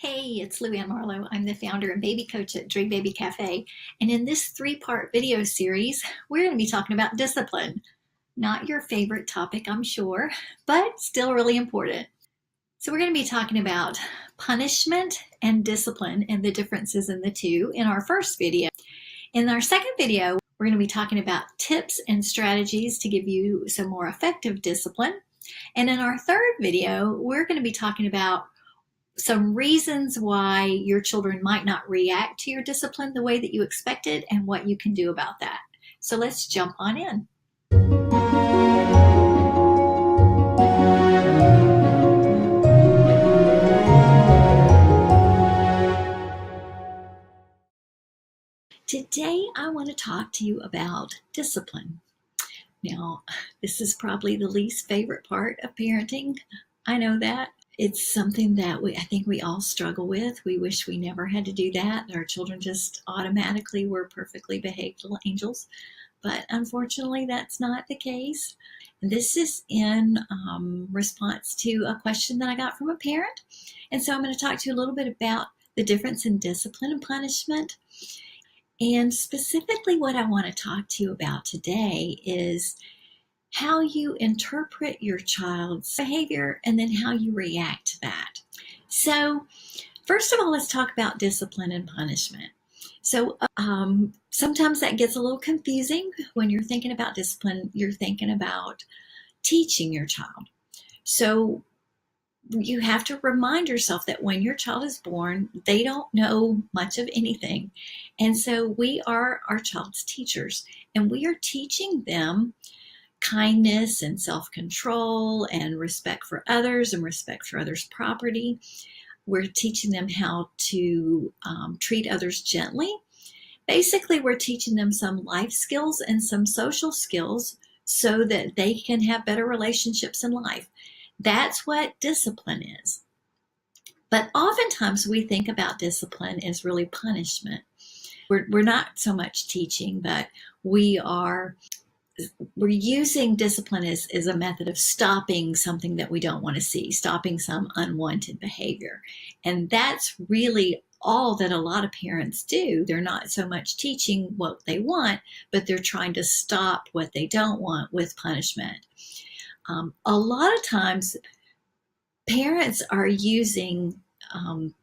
Hey, it's LuAnn Marlow. I'm the founder and baby coach at Dream Baby Cafe. And in this three-part video series, we're going to be talking about discipline. Not your favorite topic, I'm sure, but still really important. So we're going to be talking about punishment and discipline and the differences in the two in our first video. In our second video, we're going to be talking about tips and strategies to give you some more effective discipline. And in our third video, we're going to be talking about some reasons why your children might not react to your discipline the way that you expected and what you can do about that. So let's jump on in. Today, I want to talk to you about discipline. Now, this is probably the least favorite part of parenting. I know that. It's something that I think we all struggle with. We wish we never had to do that. Our children just automatically were perfectly behaved little angels. But unfortunately, that's not the case. This is in response to a question that I got from a parent. And so I'm going to talk to you a little bit about the difference in discipline and punishment. And specifically what I want to talk to you about today is how you interpret your child's behavior and then how you react to that. So first of all, let's talk about discipline and punishment. So sometimes that gets a little confusing. When you're thinking about discipline, you're thinking about teaching your child. So you have to remind yourself that when your child is born, they don't know much of anything. And so we are our child's teachers, and we are teaching them kindness and self-control and respect for others and respect for others' property. We're teaching them how to treat others gently. Basically, we're teaching them some life skills and some social skills so that they can have better relationships in life. That's what discipline is. But oftentimes we think about discipline as really punishment. We're not so much teaching, but we're using discipline as a method of stopping something that we don't want to see, stopping some unwanted behavior. And that's really all that a lot of parents do. They're not so much teaching what they want, but they're trying to stop what they don't want with punishment. A lot of times, parents are using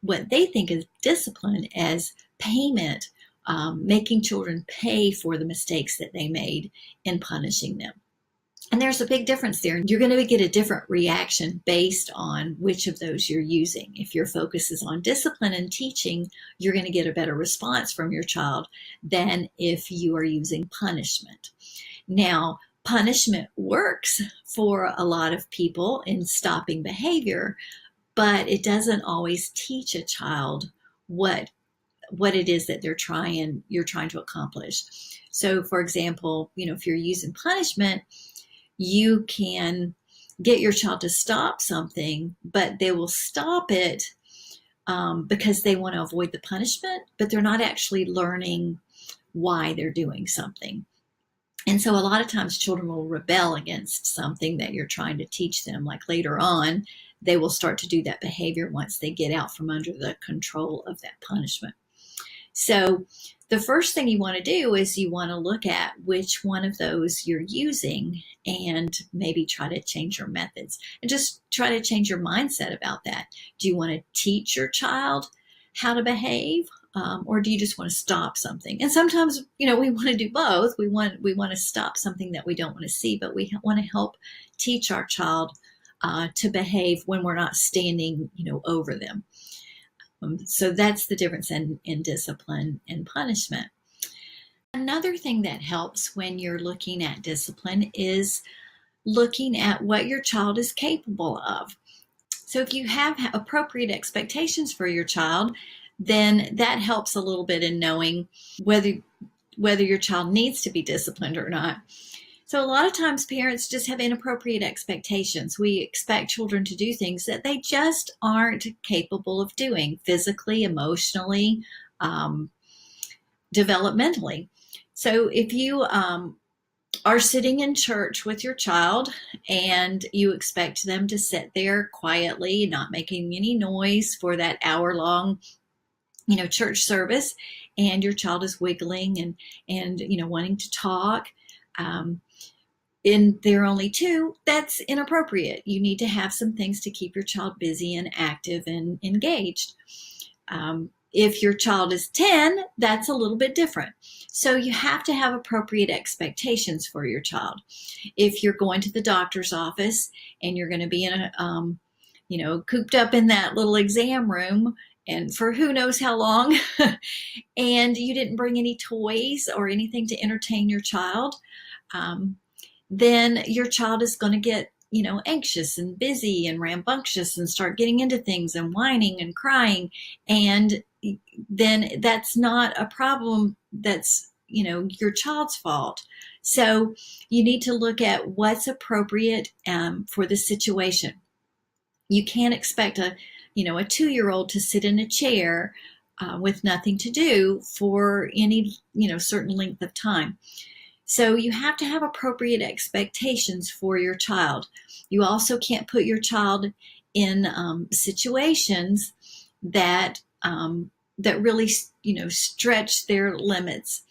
what they think is discipline as payment, making children pay for the mistakes that they made in punishing them. And there's a big difference there. You're going to get a different reaction based on which of those you're using. If your focus is on discipline and teaching, you're going to get a better response from your child than if you are using punishment. Now, punishment works for a lot of people in stopping behavior, but it doesn't always teach a child what it is that you're trying to accomplish. So for example, if you're using punishment, you can get your child to stop something, but they will stop it because they want to avoid the punishment, but they're not actually learning why they're doing something. And so a lot of times children will rebel against something that you're trying to teach them. Like later on, they will start to do that behavior once they get out from under the control of that punishment. So the first thing you want to do is you want to look at which one of those you're using and maybe try to change your methods and just try to change your mindset about that. Do you want to teach your child how to behave? Or do you just want to stop something? And sometimes, we want to do both. We want to stop something that we don't want to see, but we want to help teach our child to behave when we're not standing, over them. So that's the difference in discipline and punishment. Another thing that helps when you're looking at discipline is looking at what your child is capable of. So if you have appropriate expectations for your child, then that helps a little bit in knowing whether your child needs to be disciplined or not. So a lot of times parents just have inappropriate expectations. We expect children to do things that they just aren't capable of doing physically, emotionally, developmentally. So if you are sitting in church with your child and you expect them to sit there quietly, not making any noise for that hour-long, church service, and your child is wiggling and wanting to talk, and they're only 2, that's inappropriate. You need to have some things to keep your child busy and active and engaged. If your child is 10, that's a little bit different. So you have to have appropriate expectations for your child. If you're going to the doctor's office and you're going to be in a, cooped up in that little exam room and for who knows how long, and you didn't bring any toys or anything to entertain your child, then your child is going to get anxious and busy and rambunctious and start getting into things and whining and crying, and then that's not a problem that's your child's fault. So you need to look at what's appropriate for the situation. You can't expect a 2-year-old to sit in a chair with nothing to do for any certain length of time. So you have to have appropriate expectations for your child. You also can't put your child in situations that really stretch their limits.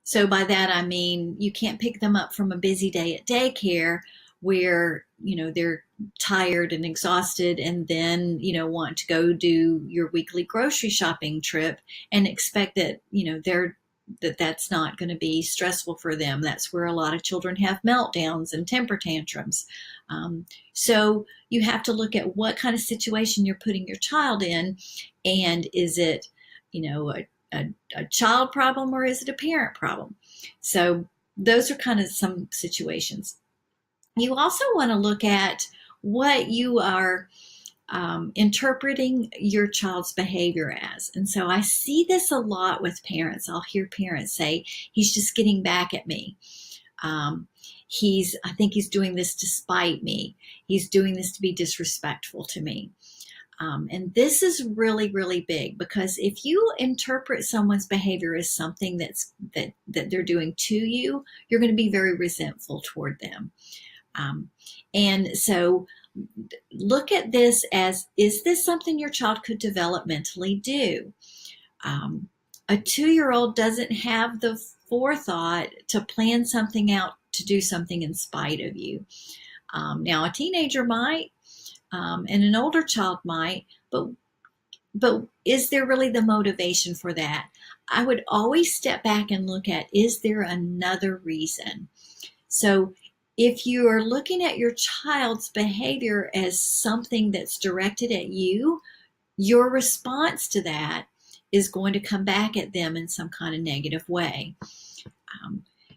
So by that I mean you can't pick them up from a busy day at daycare where they're tired and exhausted and then want to go do your weekly grocery shopping trip and expect that that's not going to be stressful for them. That's where a lot of children have meltdowns and temper tantrums. So you have to look at what kind of situation you're putting your child in, and is it a child problem or is it a parent problem? So those are kind of some situations. You also want to look at what you are interpreting your child's behavior as. And so I see this a lot with parents. I'll hear parents say, he's just getting back at me. I think he's doing this to spite me. He's doing this to be disrespectful to me. And this is really, really big, because if you interpret someone's behavior as something that they're doing to you, you're going to be very resentful toward them. And so look at this as, is this something your child could developmentally do? A 2-year-old doesn't have the forethought to plan something out to do something in spite of you. Now, a teenager might, and an older child might, but is there really the motivation for that? I would always step back and look at, is there another reason? So if you are looking at your child's behavior as something that's directed at you, your response to that is going to come back at them in some kind of negative way.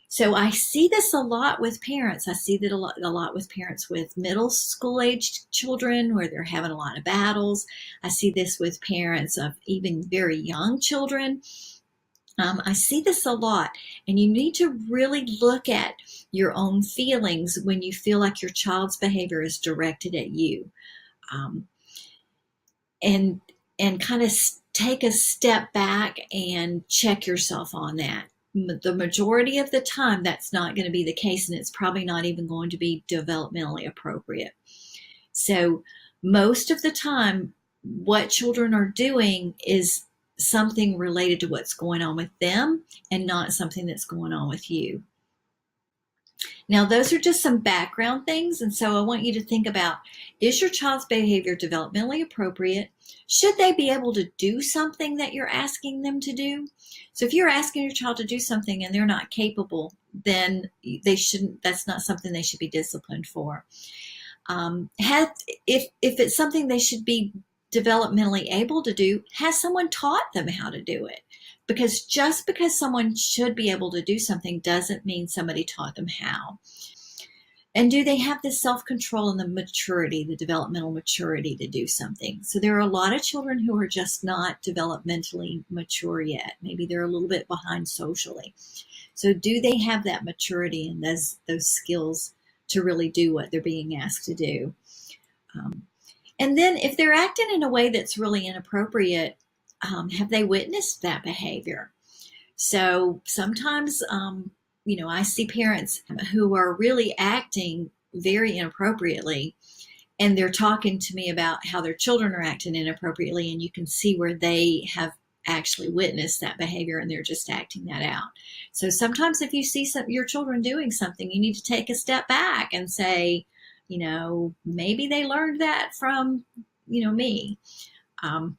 So I see this a lot with parents. I see that a lot with parents with middle school aged children where they're having a lot of battles. I see this with parents of even very young children. I see this a lot, and you need to really look at your own feelings when you feel like your child's behavior is directed at you, and kind of take a step back and check yourself on that. The majority of the time, that's not going to be the case, and it's probably not even going to be developmentally appropriate. So most of the time, what children are doing is something related to what's going on with them and not something that's going on with you. Now, those are just some background things, and so I want you to think about, is your child's behavior developmentally appropriate? Should they be able to do something that you're asking them to do? So if you're asking your child to do something and they're not capable, then that's not something they should be disciplined for. If it's something they should be developmentally able to do, has someone taught them how to do it? Because just because someone should be able to do something doesn't mean somebody taught them how. And do they have the self-control and the maturity, the developmental maturity to do something? So there are a lot of children who are just not developmentally mature yet. Maybe they're a little bit behind socially. So do they have that maturity and those skills to really do what they're being asked to do? And then if they're acting in a way that's really inappropriate, have they witnessed that behavior? So sometimes I see parents who are really acting very inappropriately, and they're talking to me about how their children are acting inappropriately, and you can see where they have actually witnessed that behavior and they're just acting that out. So sometimes if you see your children doing something, you need to take a step back and say, maybe they learned that from, me. Um,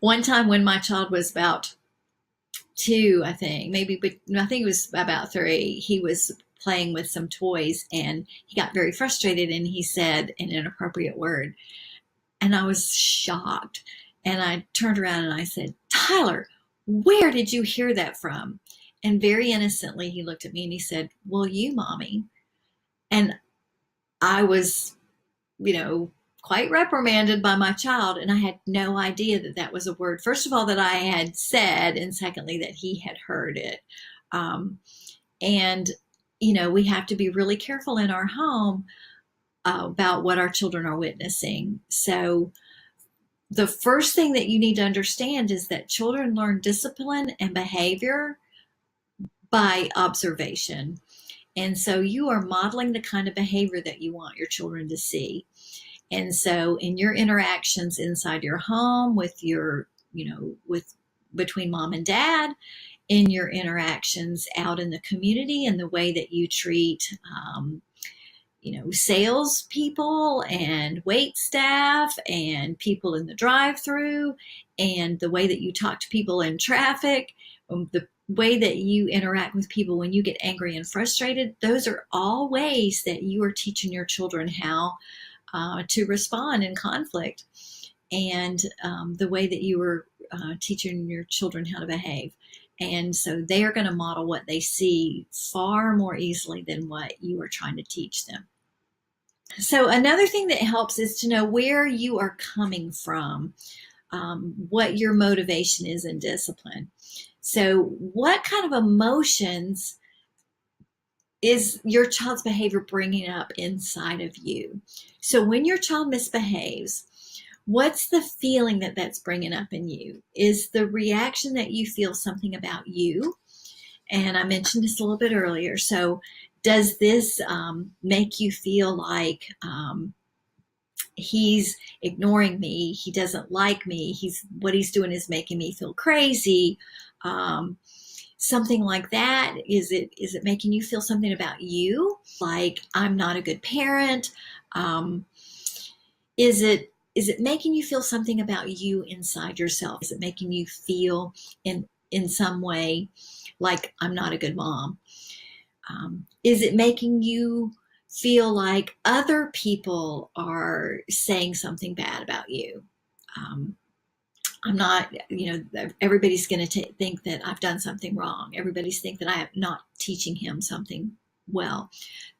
one time when my child was about 2, I think, maybe, but I think it was about 3, he was playing with some toys and he got very frustrated and he said an inappropriate word. And I was shocked. And I turned around and I said, Tyler, where did you hear that from? And very innocently, he looked at me and he said, well, you, mommy. And I was, quite reprimanded by my child. And I had no idea that that was a word, first of all, that I had said, and secondly, that he had heard it. And, we have to be really careful in our home about what our children are witnessing. So the first thing that you need to understand is that children learn discipline and behavior by observation. And so you are modeling the kind of behavior that you want your children to see. And so in your interactions inside your home with between mom and dad, in your interactions out in the community, and the way that you treat, sales people and wait staff and people in the drive-through, and the way that you talk to people in traffic, the way that you interact with people when you get angry and frustrated, those are all ways that you are teaching your children how to respond in conflict, and the way that you are teaching your children how to behave. And so they are going to model what they see far more easily than what you are trying to teach them. So another thing that helps is to know where you are coming from, what your motivation is in discipline. So what kind of emotions is your child's behavior bringing up inside of you? So when your child misbehaves, what's the feeling that that's bringing up in you? Is the reaction that you feel something about you? And I mentioned this a little bit earlier. So does this make you feel like he's ignoring me, he doesn't like me, what he's doing is making me feel crazy? Something like that. Is it making you feel something about you, like I'm not a good parent? Is it making you feel something about you inside yourself? Is it making you feel in some way like I'm not a good mom? Is it making you feel like other people are saying something bad about you? I'm not, everybody's going to think that I've done something wrong. Everybody's think that I am not teaching him something well.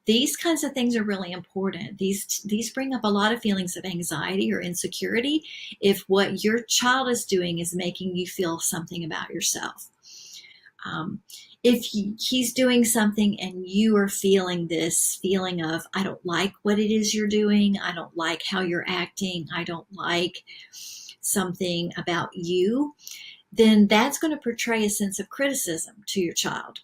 These kinds of things are really important. These bring up a lot of feelings of anxiety or insecurity if what your child is doing is making you feel something about yourself. If he's doing something and you are feeling this feeling of, I don't like what it is you're doing, I don't like how you're acting, I don't like something about you, then that's going to portray a sense of criticism to your child.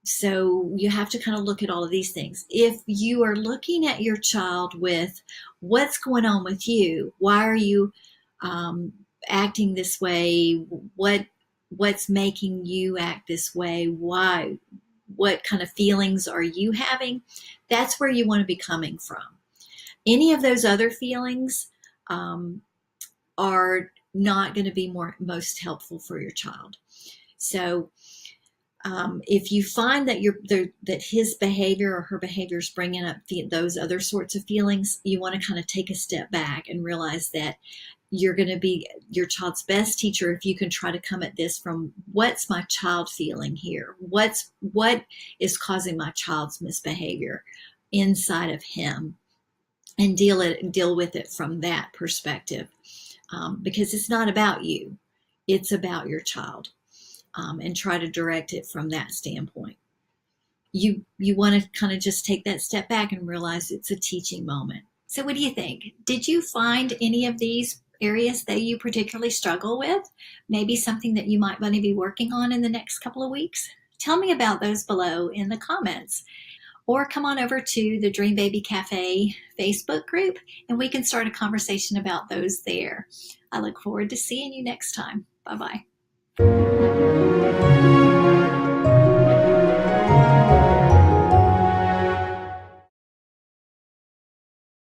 So you have to kind of look at all of these things. If you are looking at your child with what's going on with you, why are you acting this way? What's making you act this way? Why? What kind of feelings are you having? That's where you want to be coming from. Any of those other feelings are not going to be most helpful for your child. So if you find that that his behavior or her behavior is bringing up those other sorts of feelings, you want to kind of take a step back and realize that you're going to be your child's best teacher if you can try to come at this from, what's my child feeling here? What is causing my child's misbehavior inside of him, and deal with it from that perspective. Because it's not about you, it's about your child, and try to direct it from that standpoint. You want to kind of just take that step back and realize it's a teaching moment. So what do you think? Did you find any of these areas that you particularly struggle with? Maybe something that you might want to be working on in the next couple of weeks? Tell me about those below in the comments. Or come on over to the Dream Baby Cafe Facebook group and we can start a conversation about those there. I look forward to seeing you next time. Bye-bye.